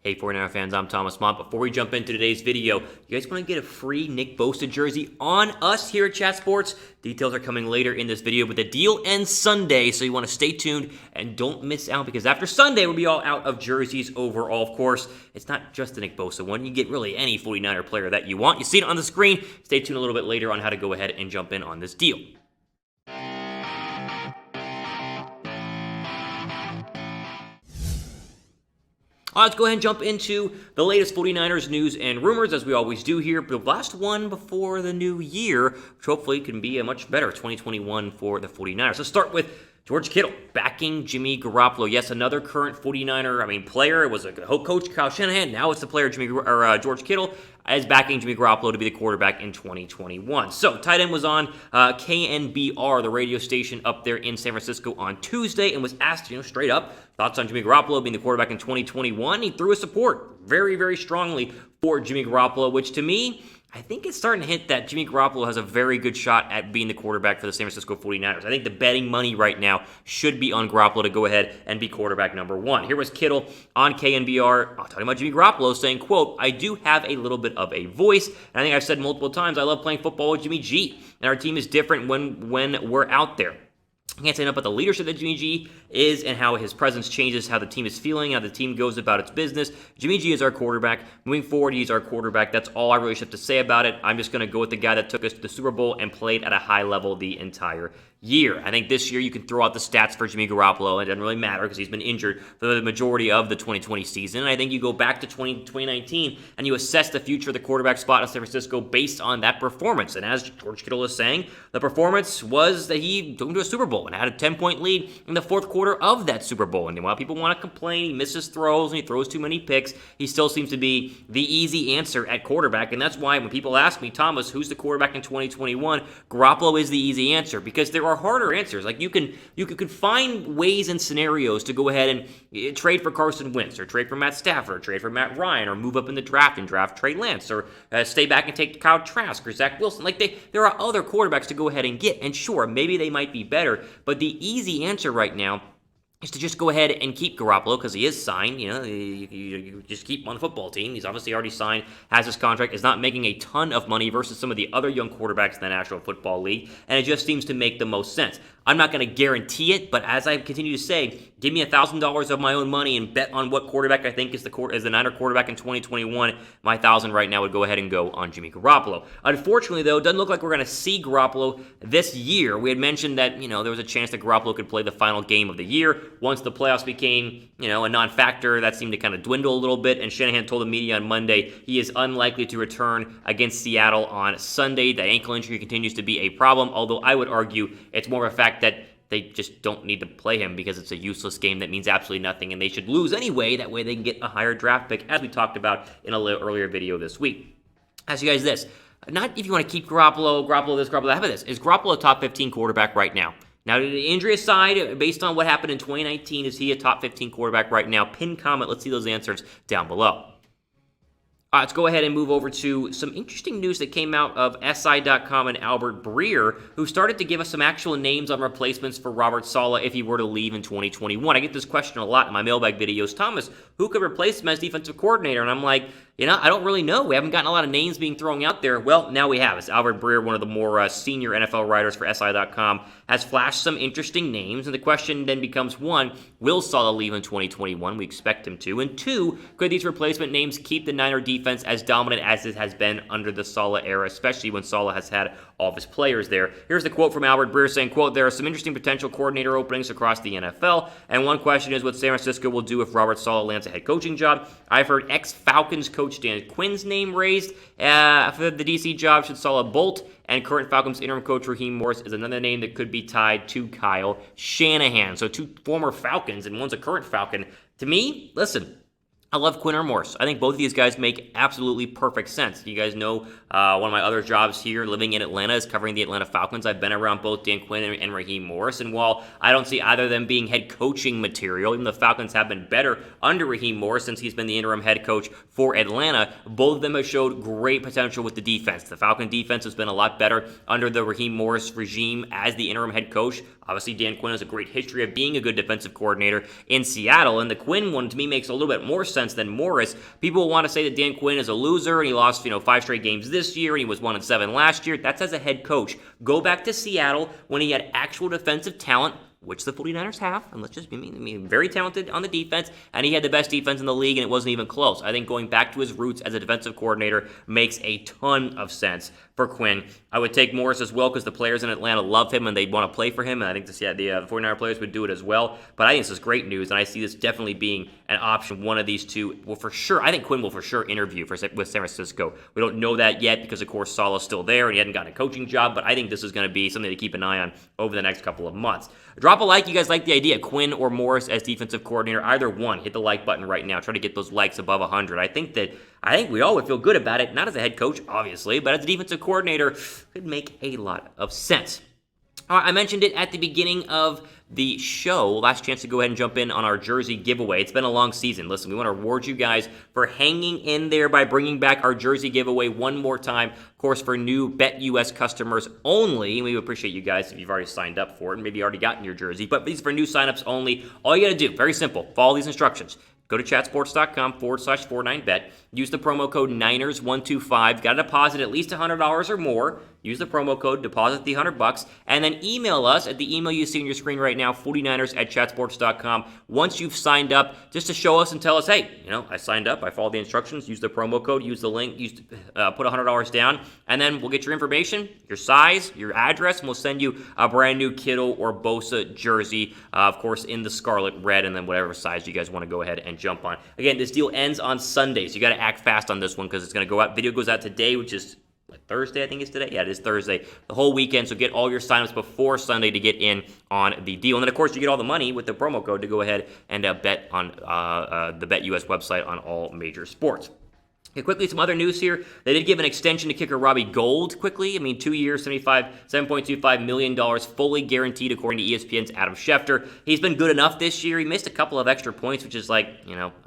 Hey 49er fans, I'm Thomas Mott. Before we jump into today's video, you guys want to get a free Nick Bosa jersey on us here at Chat Sports? Details are coming later in this video, but the deal ends Sunday, so you want to stay tuned and don't miss out, because after Sunday, we'll be all out of jerseys overall. Of course, it's not just the Nick Bosa one. You get really any 49er player that you want. You see it on the screen. Stay tuned a little bit later on how to go ahead and jump in on this deal. Let's go ahead and jump into the latest 49ers news and rumors, as we always do here. The last one before the new year, which hopefully can be a much better 2021 for the 49ers. Let's start with George Kittle backing Jimmy Garoppolo. Yes, another current 49er, player. It was a coach, Kyle Shanahan. Now it's the player, George Kittle, is backing Jimmy Garoppolo to be the quarterback in 2021. So, tight end was on KNBR, the radio station up there in San Francisco on Tuesday, and was asked, straight up, thoughts on Jimmy Garoppolo being the quarterback in 2021. He threw his support very, very strongly for Jimmy Garoppolo, which to me, I think it's starting to hint that Jimmy Garoppolo has a very good shot at being the quarterback for the San Francisco 49ers. I think the betting money right now should be on Garoppolo to go ahead and be quarterback number one. Here was Kittle on KNBR talking about Jimmy Garoppolo, saying, quote, "I do have a little bit of a voice, and I think I've said multiple times, I love playing football with Jimmy G, and our team is different when we're out there. I can't say enough about the leadership that Jimmy G is and how his presence changes how the team is feeling, how the team goes about its business. Jimmy G is our quarterback. Moving forward, he's our quarterback. That's all I really have to say about it. I'm just going to go with the guy that took us to the Super Bowl and played at a high level the entire year." I think this year you can throw out the stats for Jimmy Garoppolo. It doesn't really matter because he's been injured for the majority of the 2020 season. And I think you go back to 2019 and you assess the future of the quarterback spot in San Francisco based on that performance. And as George Kittle is saying, the performance was that he took him to a Super Bowl and had a 10-point lead in the fourth quarter of that Super Bowl. And while people want to complain, he misses throws and he throws too many picks, he still seems to be the easy answer at quarterback. And that's why when people ask me, Thomas, who's the quarterback in 2021, Garoppolo is the easy answer, because there are harder answers. Like you could find ways and scenarios to go ahead and trade for Carson Wentz, or trade for Matt Stafford, or trade for Matt Ryan, or move up in the draft and draft Trey Lance, or stay back and take Kyle Trask or Zach Wilson. There are other quarterbacks to go ahead and get, and sure, maybe they might be better, but the easy answer right now is to just go ahead and keep Garoppolo because he is signed. You just keep him on the football team. He's obviously already signed, has his contract, is not making a ton of money versus some of the other young quarterbacks in the National Football League, and it just seems to make the most sense. I'm not going to guarantee it, but as I continue to say, give me $1,000 of my own money and bet on what quarterback I think is the Niner quarterback in 2021. My $1,000 right now would go ahead and go on Jimmy Garoppolo. Unfortunately, though, it doesn't look like we're going to see Garoppolo this year. We had mentioned that there was a chance that Garoppolo could play the final game of the year. Once the playoffs became a non-factor, that seemed to kind of dwindle a little bit, and Shanahan told the media on Monday he is unlikely to return against Seattle on Sunday. The ankle injury continues to be a problem, although I would argue it's more of a fact that they just don't need to play him because it's a useless game that means absolutely nothing, and they should lose anyway. That way they can get a higher draft pick, as we talked about in a little earlier video this week. Ask you guys this. Not if you want to keep Garoppolo this, Garoppolo that. How about this? Is Garoppolo a top 15 quarterback right now? Now, the injury aside, based on what happened in 2019, is he a top 15 quarterback right now? Pin comment. Let's see those answers down below. Let's go ahead and move over to some interesting news that came out of SI.com and Albert Breer, who started to give us some actual names on replacements for Robert Saleh if he were to leave in 2021. I get this question a lot in my mailbag videos. Thomas, who could replace him as defensive coordinator? And I'm like, I don't really know. We haven't gotten a lot of names being thrown out there. Well, now we have. It's Albert Breer, one of the more senior NFL writers for SI.com, has flashed some interesting names. And the question then becomes, one, will Saleh leave in 2021? We expect him to. And two, could these replacement names keep the Niner defense as dominant as it has been under the Saleh era, especially when Saleh has had all of his players there? Here's the quote from Albert Breer saying, quote, "There are some interesting potential coordinator openings across the NFL, and one question is what San Francisco will do if Robert Saleh lands a head coaching job. I've heard ex-Falcons coach Dan Quinn's name raised for the DC job should Saleh bolt, and current Falcons interim coach Raheem Morris is another name that could be tied to Kyle Shanahan." So two former Falcons, and one's a current Falcon. To me, listen, I love Quinn and Morris. I think both of these guys make absolutely perfect sense. You guys know one of my other jobs here living in Atlanta is covering the Atlanta Falcons. I've been around both Dan Quinn and Raheem Morris, and while I don't see either of them being head coaching material, even though the Falcons have been better under Raheem Morris since he's been the interim head coach for Atlanta, both of them have showed great potential with the defense. The Falcon defense has been a lot better under the Raheem Morris regime as the interim head coach. Obviously, Dan Quinn has a great history of being a good defensive coordinator in Seattle, and the Quinn one to me makes a little bit more sense sense than Morris. People will want to say that Dan Quinn is a loser and he lost, 5 straight games this year and he was 1-7 last year. That's as a head coach. Go back to Seattle when he had actual defensive talent, which the 49ers have, and let's just be very talented on the defense, and he had the best defense in the league, and it wasn't even close. I think going back to his roots as a defensive coordinator makes a ton of sense for Quinn. I would take Morris as well because the players in Atlanta love him and they'd want to play for him, and I think the 49er players would do it as well. But I think this is great news, and I see this definitely being an option. One of these two will for sure, I think Quinn will for sure interview with San Francisco. We don't know that yet because, of course, Saleh's still there and he hadn't gotten a coaching job, but I think this is going to be something to keep an eye on over the next couple of months. Drop a like. You guys like the idea, Quinn or Morris as defensive coordinator. Either one, hit the like button right now. Try to get those likes above 100. I think we all would feel good about it, not as a head coach, obviously, but as a defensive coordinator, could make a lot of sense. I mentioned it at the beginning of the show. Last chance to go ahead and jump in on our jersey giveaway. It's been a long season. Listen, we want to reward you guys for hanging in there by bringing back our jersey giveaway one more time. Of course, for new BetUS customers only. We appreciate you guys if you've already signed up for it and maybe already gotten your jersey. But these are for new signups only. All you got to do, very simple, follow these instructions. Go to chatsports.com/49bet. Use the promo code Niners125. Got to deposit at least $100 or more. Use the promo code, deposit the $100, and then email us at the email you see on your screen right now, 49ers@chatsports.com. Once you've signed up, just to show us and tell us, hey, I signed up, I followed the instructions, use the promo code, use the link, put $100 down, and then we'll get your information, your size, your address, and we'll send you a brand new Kittle or Bosa jersey, of course, in the scarlet red, and then whatever size you guys want to go ahead and jump on. Again, this deal ends on Sunday, so you got to act fast on this one because it's going to go out. Video goes out today, which is Thursday, I think it's today. Yeah, it is Thursday. The whole weekend, so get all your signups before Sunday to get in on the deal. And then, of course, you get all the money with the promo code to go ahead and bet on the BetUS website on all major sports. Okay, quickly, some other news here. They did give an extension to kicker Robbie Gould quickly. 2 years, $7.25 million, fully guaranteed according to ESPN's Adam Schefter. He's been good enough this year. He missed a couple of extra points, which is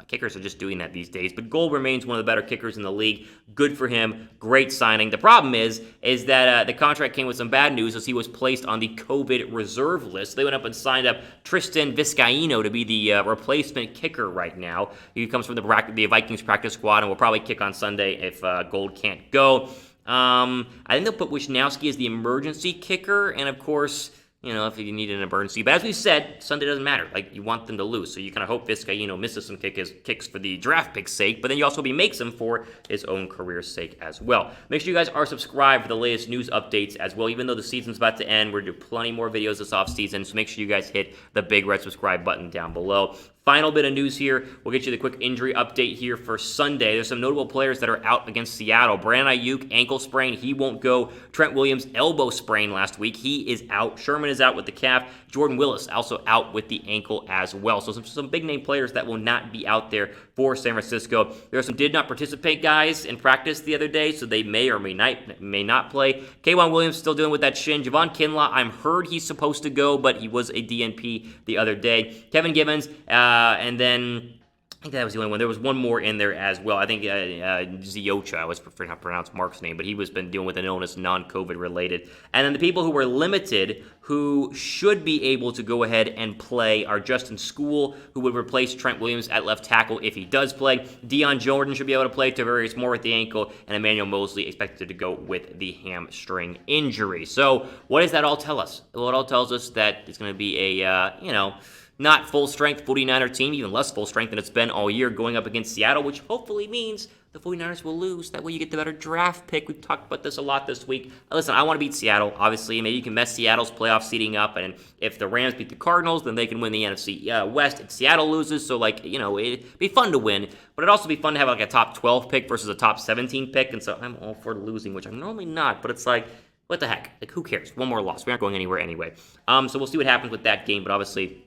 kickers are just doing that these days. But Gould remains one of the better kickers in the league. Good for him. Great signing. The problem is that the contract came with some bad news as he was placed on the COVID reserve list. They went up and signed up Tristan Vizcaino to be the replacement kicker right now. He comes from the Vikings practice squad and will probably kick on Sunday if Gould can't go. I think they'll put Wisnowski as the emergency kicker, and of course, if you need an emergency. But as we said, Sunday doesn't matter. You want them to lose. So you kind of hope Vizcaino misses some kicks for the draft pick's sake, but then you also hope he makes them for his own career's sake as well. Make sure you guys are subscribed for the latest news updates as well. Even though the season's about to end, we're going to do plenty more videos this offseason, so make sure you guys hit the big red subscribe button down below. Final bit of news here. We'll get you the quick injury update here for Sunday. There's some notable players that are out against Seattle. Brandon Aiyuk, ankle sprain. He won't go. Trent Williams, elbow sprain last week. He is out. Sherman is out with the calf. Jordan Willis also out with the ankle as well. So some big-name players that will not be out there for San Francisco. There are some did not participate guys in practice the other day, so they may or may not play. K'Wan Williams still dealing with that shin. Javon Kinlaw, I'm heard he's supposed to go, but he was a DNP the other day. Kevin Givens, and then I think that was the only one. There was one more in there as well. I think Ziocha, I was prefer not pronounce Mark's name, but he was been dealing with an illness non-COVID related. And then the people who were limited, who should be able to go ahead and play, are Justin School, who would replace Trent Williams at left tackle if he does play. Deion Jordan should be able to play. Tavarius Moore with the ankle, and Emmanuel Moseley expected to go with the hamstring injury. So what does that all tell us? Well, it all tells us that it's going to be a not full-strength 49er team, even less full-strength than it's been all year, going up against Seattle, which hopefully means the 49ers will lose. That way you get the better draft pick. We've talked about this a lot this week. Listen, I want to beat Seattle, obviously. Maybe you can mess Seattle's playoff seeding up, and if the Rams beat the Cardinals, then they can win the NFC West. If Seattle loses, so, it'd be fun to win, but it'd also be fun to have, a top 12 pick versus a top 17 pick, and so I'm all for losing, which I'm normally not, but it's what the heck? Who cares? One more loss. We aren't going anywhere anyway. So we'll see what happens with that game, but obviously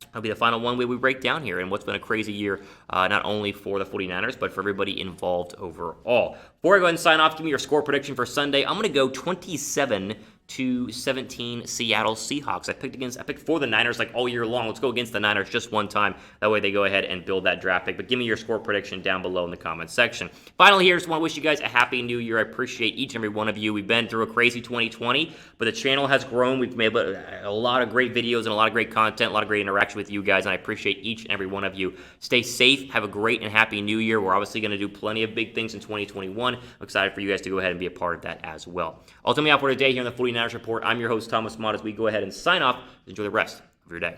that'll be the final one we break down here and what's been a crazy year, not only for the 49ers, but for everybody involved overall. Before I go ahead and sign off, give me your score prediction for Sunday. I'm going to go 27-20 to 17 Seattle Seahawks. I picked for the Niners like all year long. Let's go against the Niners just one time. That way they go ahead and build that draft pick. But give me your score prediction down below in the comments section. Finally, here, just want to wish you guys a happy new year. I appreciate each and every one of you. We've been through a crazy 2020, but the channel has grown. We've made a lot of great videos and a lot of great content, a lot of great interaction with you guys, and I appreciate each and every one of you. Stay safe. Have a great and happy new year. We're obviously going to do plenty of big things in 2021. I'm excited for you guys to go ahead and be a part of that as well. Ultimately, out for today here on the 49ers Report, I'm your host, Thomas Mott, as we go ahead and sign off. Enjoy the rest of your day.